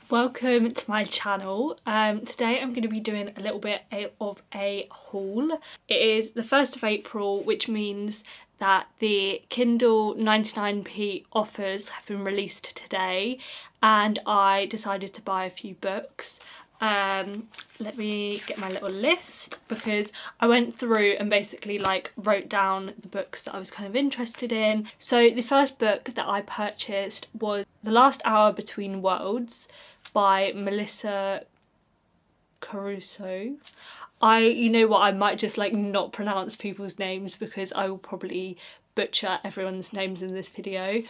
Welcome to my channel. Today I'm going to be doing a little bit of a haul. It is the 1st of April, which means that the Kindle 99p offers have been released today, and I decided to buy a few books. Let me get my little list, because I went through and basically wrote down the books that I was kind of interested in. So the first book that I purchased was The Last Hour Between Worlds by Melissa Caruso. You know what, I might just not pronounce people's names because I will probably butcher everyone's names in this video.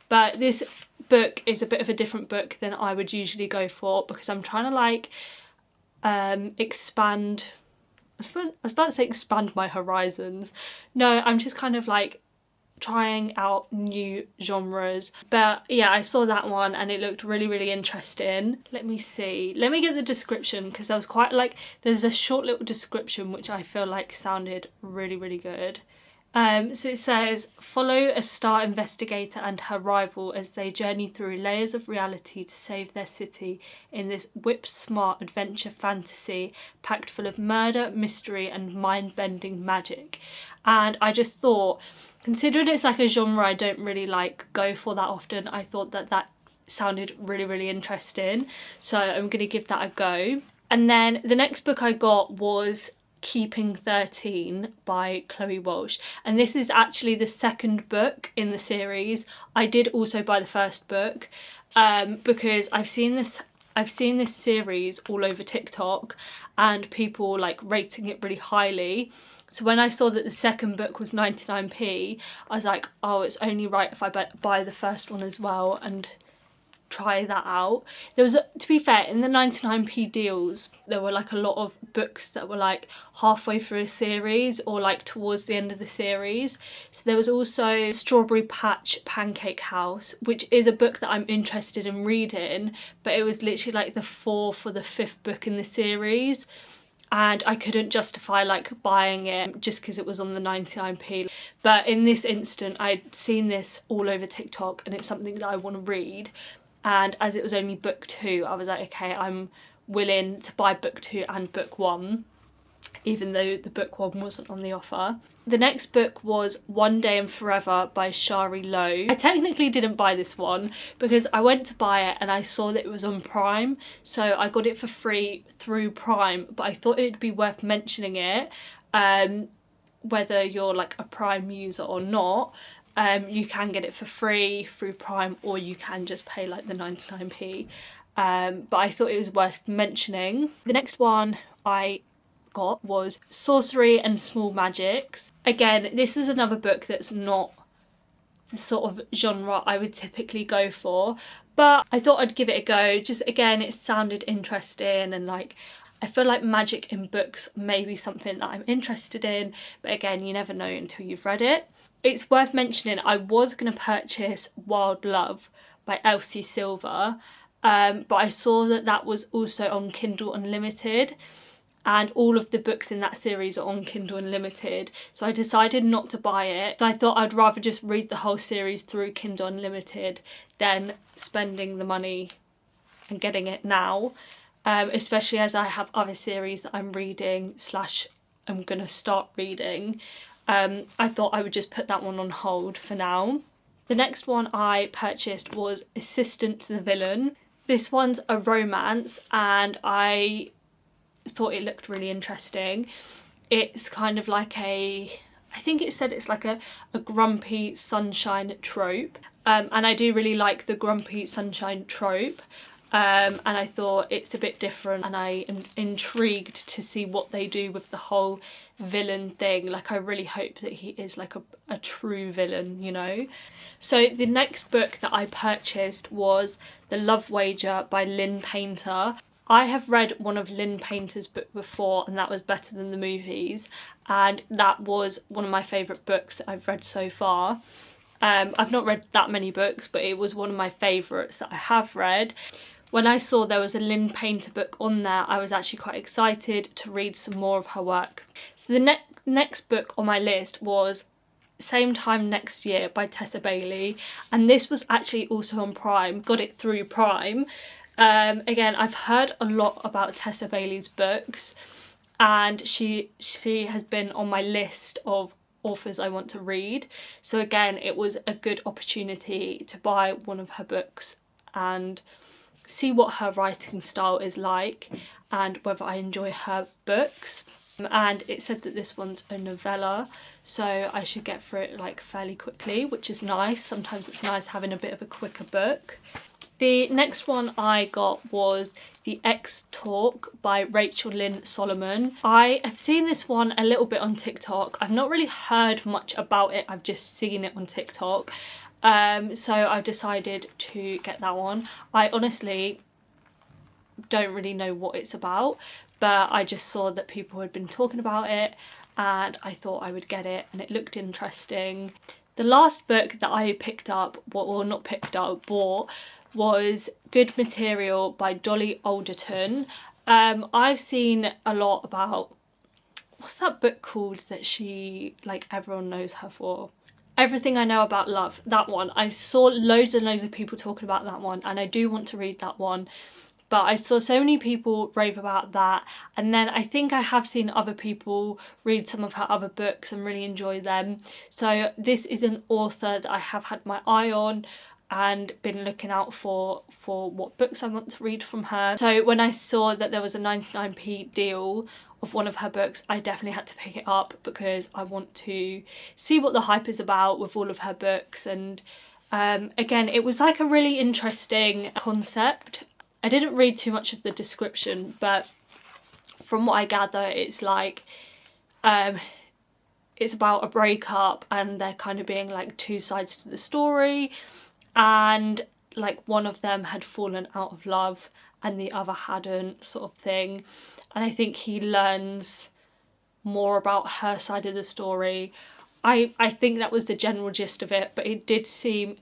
But this book is a bit of a different book than I would usually go for, because I'm trying to expand, I was about to say expand my horizons. No, I'm just kind of trying out new genres. But yeah, I saw that one and it looked really interesting. Let me see, let me get the description, because I was quite there's a short little description which I feel sounded really good. So it says, follow a star investigator and her rival as they journey through layers of reality to save their city in this whip-smart adventure fantasy packed full of murder, mystery and mind-bending magic. And I just thought, considering it's a genre I don't really go for that often, I thought that sounded really interesting. So I'm going to give that a go. And then the next book I got was Keeping 13 by Chloe Walsh, and this is actually the second book in the series. I did also buy the first book because I've seen this series all over TikTok and people rating it really highly. So when I saw that the second book was 99p, I was like, oh, it's only right if I buy the first one as well and try that out. There was, to be fair, in the 99p deals there were a lot of books that were halfway through a series or towards the end of the series. So there was also Strawberry Patch Pancake House, which is a book that I'm interested in reading, but it was literally the 4th or the 5th book in the series, and I couldn't justify buying it just because it was on the 99p. But in this instant I'd seen this all over TikTok and it's something that I want to read. And as it was only book 2, I was like, okay, I'm willing to buy book 2 and book 1, even though the book 1 wasn't on the offer. The next book was One Day and Forever by Shari Lowe. I technically didn't buy this one because I went to buy it and I saw that it was on Prime, so I got it for free through Prime, but I thought it'd be worth mentioning it, whether you're a Prime user or not. You can get it for free through Prime, or you can just pay the 99p. But I thought it was worth mentioning. The next one I got was Sorcery and Small Magics. Again, this is another book that's not the sort of genre I would typically go for, but I thought I'd give it a go. Just again, it sounded interesting, and I feel magic in books may be something that I'm interested in, but again, you never know until you've read it. It's worth mentioning I was going to purchase Wild Love by Elsie Silver, but I saw that was also on Kindle Unlimited, and all of the books in that series are on Kindle Unlimited, so I decided not to buy it. So I thought I'd rather just read the whole series through Kindle Unlimited than spending the money and getting it now, especially as I have other series that I'm reading / I'm going to start reading. I thought I would just put that one on hold for now. The next one I purchased was Assistant to the Villain. This one's a romance and I thought it looked really interesting. It's kind of I think it said it's a grumpy sunshine trope, and I do really like the grumpy sunshine trope. And I thought it's a bit different, and I am intrigued to see what they do with the whole villain thing. I really hope that he is a true villain, you know. So the next book that I purchased was The Love Wager by Lynn Painter. I have read one of Lynn Painter's book before, and that was better than the movies, and that was one of my favourite books that I've read so far. I've not read that many books, but it was one of my favourites that I have read. When I saw there was a Lynn Painter book on there, I was actually quite excited to read some more of her work. So the next book on my list was Same Time Next Year by Tessa Bailey, and this was actually also on Prime. Got it through Prime, Again, I've heard a lot about Tessa Bailey's books, and she has been on my list of authors I want to read. So again, it was a good opportunity to buy one of her books and see what her writing style is like and whether I enjoy her books. And it said that this one's a novella, so I should get through it like fairly quickly, which is nice. Sometimes it's nice having a bit of a quicker book. The next one I got was The X Talk by Rachel Lynn Solomon. I have seen this one a little bit on TikTok. I've not really heard much about it, I've just seen it on TikTok. So I've decided to get that one. I honestly don't really know what it's about, but I just saw that people had been talking about it and I thought I would get it, and it looked interesting. The last book that I picked up, or not picked up, bought, was Good Material by Dolly Alderton. I've seen a lot about, what's that book called that she, like, everyone knows her for? Everything I Know About Love, that one. I saw loads and loads of people talking about that one, and I do want to read that one. But I saw so many people rave about that, and then I think I have seen other people read some of her other books and really enjoy them. So this is an author that I have had my eye on and been looking out for what books I want to read from her. So when I saw that there was a 99p deal of one of her books, I definitely had to pick it up because I want to see what the hype is about with all of her books. And again, it was like a really interesting concept. I didn't read too much of the description, but from what I gather, it's like it's about a breakup and there kind of being like two sides to the story, and like one of them had fallen out of love and the other hadn't, sort of thing. And I think he learns more about her side of the story. I think that was the general gist of it, but it did seem,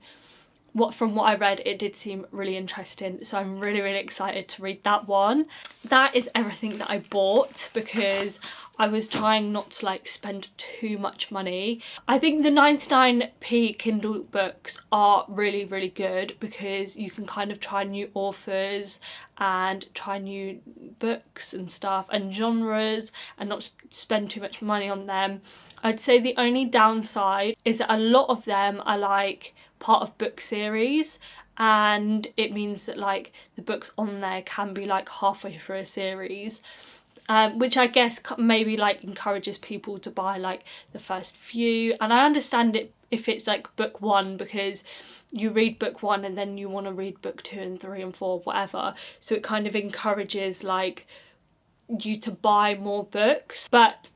from what I read, it did seem really interesting, so I'm really excited to read that one. That is everything that I bought because I was trying not to like spend too much money. I think the 99p Kindle books are really good because you can kind of try new authors and try new books and stuff and genres and not spend too much money on them. I'd say the only downside is that a lot of them are like part of book series, and it means that like the books on there can be like halfway through a series, which I guess maybe like encourages people to buy like the first few. And I understand it if it's like book one, because you read book one and then you want to read book 2 and 3 and 4, whatever, so it kind of encourages like you to buy more books. But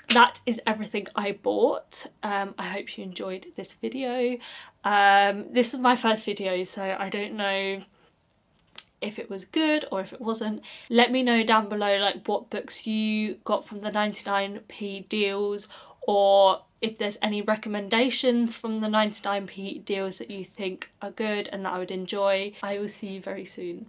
that is everything I bought. I hope you enjoyed this video. This is my first video, so I don't know if it was good or if it wasn't. Let me know down below like what books you got from the 99p deals, or if there's any recommendations from the 99p deals that you think are good and that I would enjoy. I will see you very soon.